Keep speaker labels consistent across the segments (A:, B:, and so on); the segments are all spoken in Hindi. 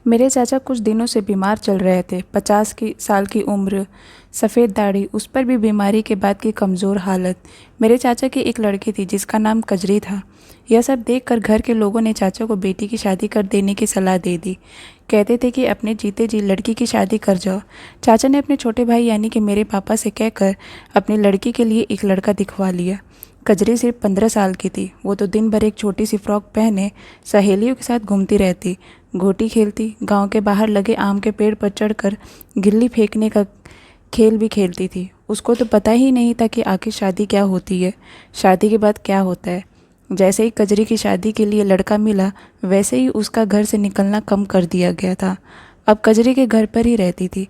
A: मेरे चाचा कुछ दिनों से बीमार चल रहे थे। 50 साल की उम्र, सफ़ेद दाढ़ी, उस पर भी बीमारी के बाद की कमज़ोर हालत। मेरे चाचा की एक लड़की थी जिसका नाम कजरी था। यह सब देखकर घर के लोगों ने चाचा को बेटी की शादी कर देने की सलाह दे दी। कहते थे कि अपने जीते जी लड़की की शादी कर जाओ। चाचा ने अपने छोटे भाई यानी कि मेरे पापा से कहकर अपनी लड़की के लिए एक लड़का दिखवा लिया। कजरी सिर्फ 15 साल की थी। वो तो दिन भर एक छोटी सी फ्रॉक पहने सहेलियों के साथ घूमती रहती, गोटी खेलती, गांव के बाहर लगे आम के पेड़ पर चढ़कर गिल्ली फेंकने का खेल भी खेलती थी। उसको तो पता ही नहीं था कि आखिर शादी क्या होती है, शादी के बाद क्या होता है। जैसे ही कजरी की शादी के लिए लड़का मिला, वैसे ही उसका घर से निकलना कम कर दिया गया था। अब कजरी के घर पर ही रहती थी।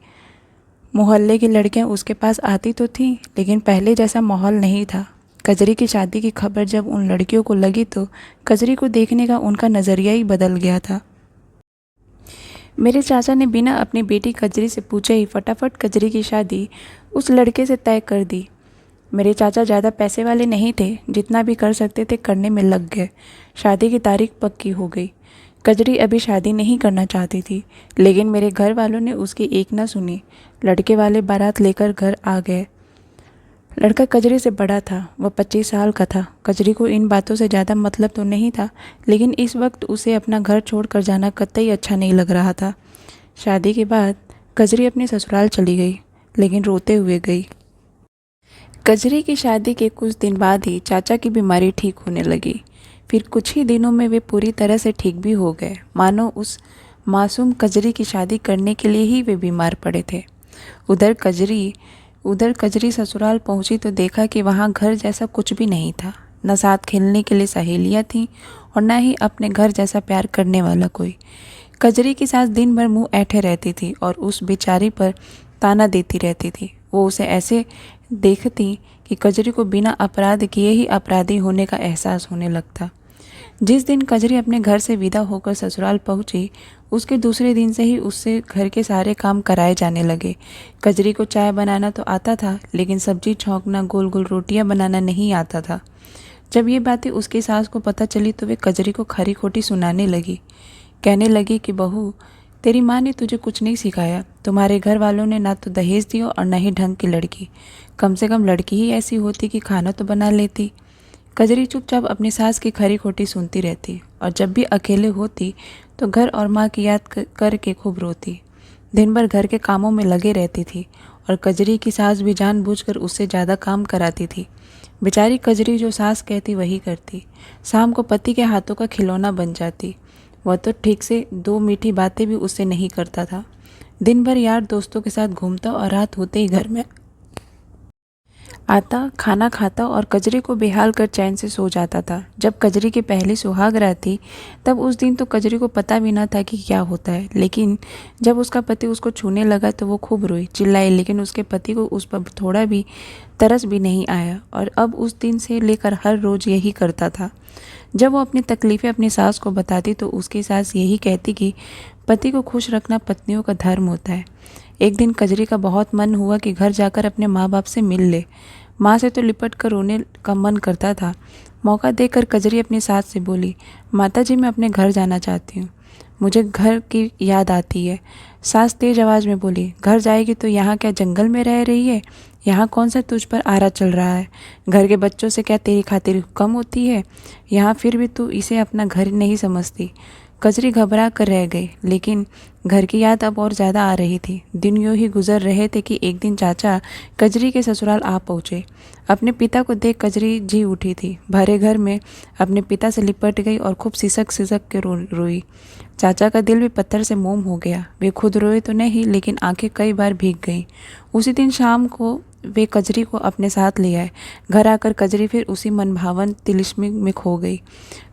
A: मोहल्ले की लड़कियां उसके पास आती तो थीं, लेकिन पहले जैसा माहौल नहीं था। कजरी की शादी की खबर जब उन लड़कियों को लगी तो कजरी को देखने का उनका नज़रिया ही बदल गया था। मेरे चाचा ने बिना अपनी बेटी कजरी से पूछे ही फटाफट कजरी की शादी उस लड़के से तय कर दी। मेरे चाचा ज़्यादा पैसे वाले नहीं थे, जितना भी कर सकते थे करने में लग गए। शादी की तारीख पक्की हो गई। कजरी अभी शादी नहीं करना चाहती थी, लेकिन मेरे घर वालों ने उसकी एक न सुनी। लड़के वाले बारात लेकर घर आ गए। लड़का कजरी से बड़ा था, वह 25 साल का था। कजरी को इन बातों से ज़्यादा मतलब तो नहीं था, लेकिन इस वक्त उसे अपना घर छोड़कर जाना कतई अच्छा नहीं लग रहा था। शादी के बाद कजरी अपने ससुराल चली गई, लेकिन रोते हुए गई। कजरी की शादी के कुछ दिन बाद ही चाचा की बीमारी ठीक होने लगी। फिर कुछ ही दिनों में वे पूरी तरह से ठीक भी हो गए, मानो उस मासूम कजरी की शादी करने के लिए ही वे बीमार पड़े थे। उधर कजरी ससुराल पहुंची तो देखा कि वहां घर जैसा कुछ भी नहीं था। न साथ खेलने के लिए सहेलियां थीं और न ही अपने घर जैसा प्यार करने वाला कोई। कजरी की सास दिन भर मुंह ऐंठे रहती थी और उस बेचारी पर ताना देती रहती थी। वो उसे ऐसे देखती कि कजरी को बिना अपराध किए ही अपराधी होने का एहसास होने लगता। जिस दिन कजरी अपने घर से विदा होकर ससुराल पहुंची, उसके दूसरे दिन से ही उससे घर के सारे काम कराए जाने लगे। कजरी को चाय बनाना तो आता था, लेकिन सब्जी छौंकना, गोल गोल रोटियां बनाना नहीं आता था। जब ये बातें उसकी सास को पता चली तो वे कजरी को खरी खोटी सुनाने लगी। कहने लगी कि बहू, तेरी माँ ने तुझे कुछ नहीं सिखाया। तुम्हारे घर वालों ने ना तो दहेज दिया और न ही ढंग की लड़की। कम से कम लड़की ही ऐसी होती कि खाना तो बना लेती। कजरी चुपचाप अपनी सास की खरी खोटी सुनती रहती और जब भी अकेले होती तो घर और माँ की याद करके खूब रोती। दिन भर घर के कामों में लगे रहती थी और कजरी की सास भी जानबूझकर उससे ज़्यादा काम कराती थी। बेचारी कजरी जो सास कहती वही करती। शाम को पति के हाथों का खिलौना बन जाती। वह तो ठीक से 2 मीठी बातें भी उससे नहीं करता था। दिन भर यार दोस्तों के साथ घूमता और रात होते ही घर में आता, खाना खाता और कजरी को बेहाल कर चैन से सो जाता था। जब कजरी की पहली सुहाग रात थी, तब उस दिन तो कजरी को पता भी ना था कि क्या होता है, लेकिन जब उसका पति उसको छूने लगा तो वो खूब रोई, चिल्लाई, लेकिन उसके पति को उस पर थोड़ा भी तरस भी नहीं आया और अब उस दिन से लेकर हर रोज़ यही करता था। जब वो अपनी तकलीफ़ें अपनी सास को बताती तो उसकी सास यही कहती कि पति को खुश रखना पत्नियों का धर्म होता है। एक दिन कजरी का बहुत मन हुआ कि घर जाकर अपने माँ बाप से मिल ले। माँ से तो लिपट कर रोने का मन करता था। मौका देकर कजरी अपनी सास से बोली, माताजी, मैं अपने घर जाना चाहती हूँ, मुझे घर की याद आती है। सास तेज आवाज़ में बोली, घर जाएगी तो यहाँ क्या जंगल में रह रही है? यहाँ कौन सा तुझ पर आरा चल रहा है? घर के बच्चों से क्या तेरी खातिर कम होती है? यहाँ फिर भी तू इसे अपना घर नहीं समझती। कजरी घबरा कर रह गई, लेकिन घर की याद अब और ज़्यादा आ रही थी। दिन यूँ ही गुजर रहे थे कि एक दिन चाचा कजरी के ससुराल आ पहुँचे। अपने पिता को देख कजरी जी उठी थी। भरे घर में अपने पिता से लिपट गई और खूब सिसक सिसक के रोई। चाचा का दिल भी पत्थर से मोम हो गया। वे खुद रोए तो नहीं, लेकिन आंखें कई बार भीग गईं। उसी दिन शाम को वे कजरी को अपने साथ ले आए। घर आकर कजरी फिर उसी मनभावन तिलिस्मी में खो गई।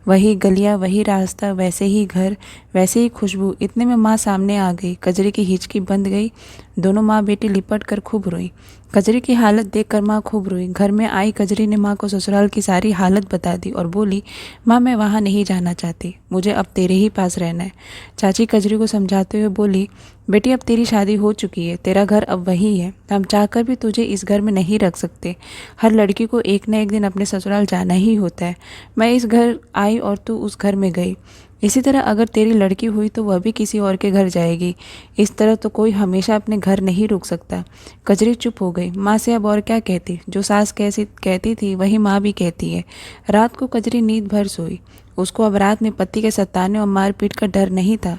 A: वही गलियां, वही रास्ता, वैसे ही घर, वैसे ही खुशबू। इतने में माँ सामने आ गई। कजरी की हिचकी बंद गई। दोनों माँ बेटी लिपट कर खूब रोई। कजरी की हालत देखकर माँ खूब रोई। घर में आई कजरी ने माँ को ससुराल की सारी हालत बता दी और बोली, माँ, मैं वहाँ नहीं जाना चाहती, मुझे अब तेरे ही पास रहना है। चाची कजरी को समझाते हुए बोली, बेटी, अब तेरी शादी हो चुकी है, तेरा घर अब वही है। हम चाहकर भी तुझे इस घर में नहीं रख सकते। हर लड़की को एक न एक दिन अपने ससुराल जाना ही होता है। मैं इस घर आई और तू उस घर में गई। इसी तरह अगर तेरी लड़की हुई तो वह भी किसी और के घर जाएगी। इस तरह तो कोई हमेशा अपने घर नहीं रुक सकता। कजरी चुप हो गई। माँ से अब और क्या कहती? जो सास कैसी कहती थी वही माँ भी कहती है। रात को कजरी नींद भर सोई। उसको अब रात में पति के सताने और मारपीट का डर नहीं था।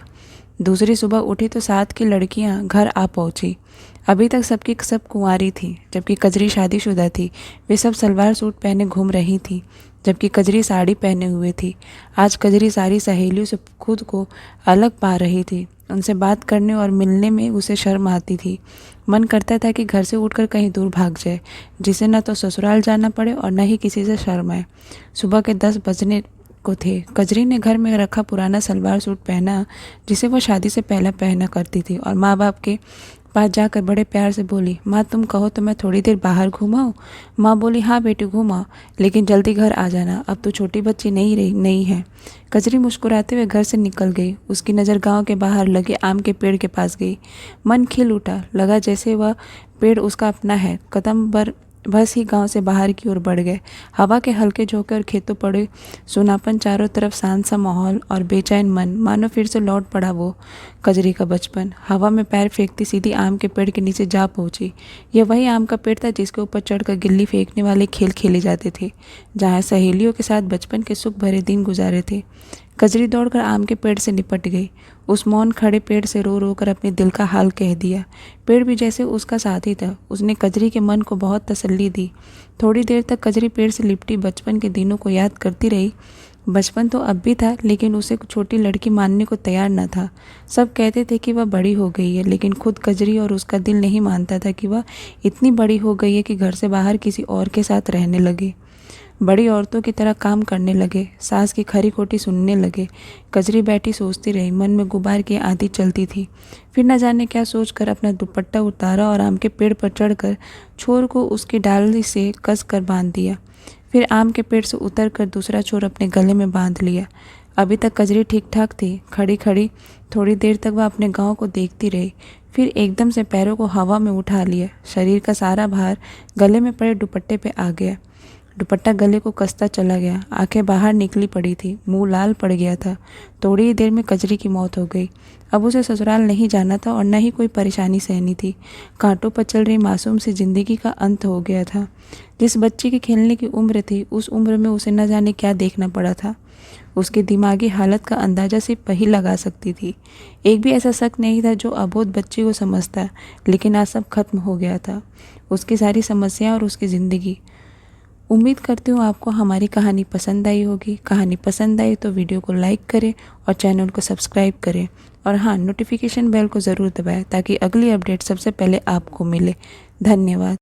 A: दूसरी सुबह उठी तो साथ की लड़कियां घर आ पहुंची। अभी तक सबकी सब कुंवारी थी, जबकि कजरी शादीशुदा थी। वे सब सलवार सूट पहने घूम रही थी, जबकि कजरी साड़ी पहने हुए थी। आज कजरी सारी सहेलियों से खुद को अलग पा रही थी। उनसे बात करने और मिलने में उसे शर्म आती थी। मन करता था कि घर से उठकर कहीं दूर भाग जाए, जिसे न तो ससुराल जाना पड़े और न ही किसी से शर्म आए। सुबह के 10 बजने को थे। कजरी ने घर में रखा पुराना सलवार सूट पहना, जिसे वो शादी से पहले पहना करती थी, और माँ बाप के पास जाकर बड़े प्यार से बोली, माँ तुम कहो तो मैं थोड़ी देर बाहर घुमाऊँ? माँ बोली, हाँ बेटी घुमाओ, लेकिन जल्दी घर आ जाना, अब तो छोटी बच्ची नहीं है। कजरी मुस्कुराते हुए घर से निकल गई। उसकी नज़र गांव के बाहर लगे आम के पेड़ के पास गई। मन खिल उठा। लगा जैसे वह पेड़ उसका अपना है। कदम भर बस ही गांव से बाहर की ओर बढ़ गए। हवा के हल्के झोंके और खेतों पड़े सुनापन, चारों तरफ शांत सा माहौल और बेचैन मन, मानो फिर से लौट पड़ा वो कजरी का बचपन। हवा में पैर फेंकती सीधी आम के पेड़ के नीचे जा पहुंची। यह वही आम का पेड़ था जिसके ऊपर चढ़कर गिल्ली फेंकने वाले खेल खेले जाते थे, जहाँ सहेलियों के साथ बचपन के सुख भरे दिन गुजारे थे। कजरी दौड़कर आम के पेड़ से निपट गई। उस मौन खड़े पेड़ से रो रो कर अपने दिल का हाल कह दिया। पेड़ भी जैसे उसका साथी था। उसने कजरी के मन को बहुत तसल्ली दी। थोड़ी देर तक कजरी पेड़ से लिपटी बचपन के दिनों को याद करती रही। बचपन तो अब भी था, लेकिन उसे छोटी लड़की मानने को तैयार न था। सब कहते थे कि वह बड़ी हो गई है, लेकिन खुद कजरी और उसका दिल नहीं मानता था कि वह इतनी बड़ी हो गई है कि घर से बाहर किसी और के साथ रहने लगे, बड़ी औरतों की तरह काम करने लगे, सास की खरी खोटी सुनने लगे। कजरी बैठी सोचती रही। मन में गुबार की आंधी चलती थी। फिर न जाने क्या सोचकर अपना दुपट्टा उतारा और आम के पेड़ पर चढ़कर छोर को उसकी डाली से कस कर बांध दिया। फिर आम के पेड़ से उतरकर दूसरा छोर अपने गले में बांध लिया। अभी तक कजरी ठीक ठाक थी। खड़ी खड़ी थोड़ी देर तक वह अपने गांव को देखती रही। फिर एकदम से पैरों को हवा में उठा लिया। शरीर का सारा भार गले में पड़े दुपट्टे पे आ गया। दुपट्टा गले को कसता चला गया। आंखें बाहर निकली पड़ी थी। मुंह लाल पड़ गया था। थोड़ी ही देर में कजरी की मौत हो गई। अब उसे ससुराल नहीं जाना था और न ही कोई परेशानी सहनी थी। कांटों पर चल रही मासूम सी जिंदगी का अंत हो गया था। जिस बच्चे की खेलने की उम्र थी, उस उम्र में उसे न जाने क्या देखना पड़ा था। उसकी दिमागी हालत का अंदाजा सिर्फ वही लगा सकती थी। एक भी ऐसा शक नहीं था जो अबोध बच्चे को समझता, लेकिन आज सब खत्म हो गया था। उसकी सारी समस्याएं और उसकी ज़िंदगी। उम्मीद करती हूँ आपको हमारी कहानी पसंद आई होगी। कहानी पसंद आई तो वीडियो को लाइक करें और चैनल को सब्सक्राइब करें, और हाँ, नोटिफिकेशन बेल को ज़रूर दबाएं ताकि अगली अपडेट सबसे पहले आपको मिले। धन्यवाद।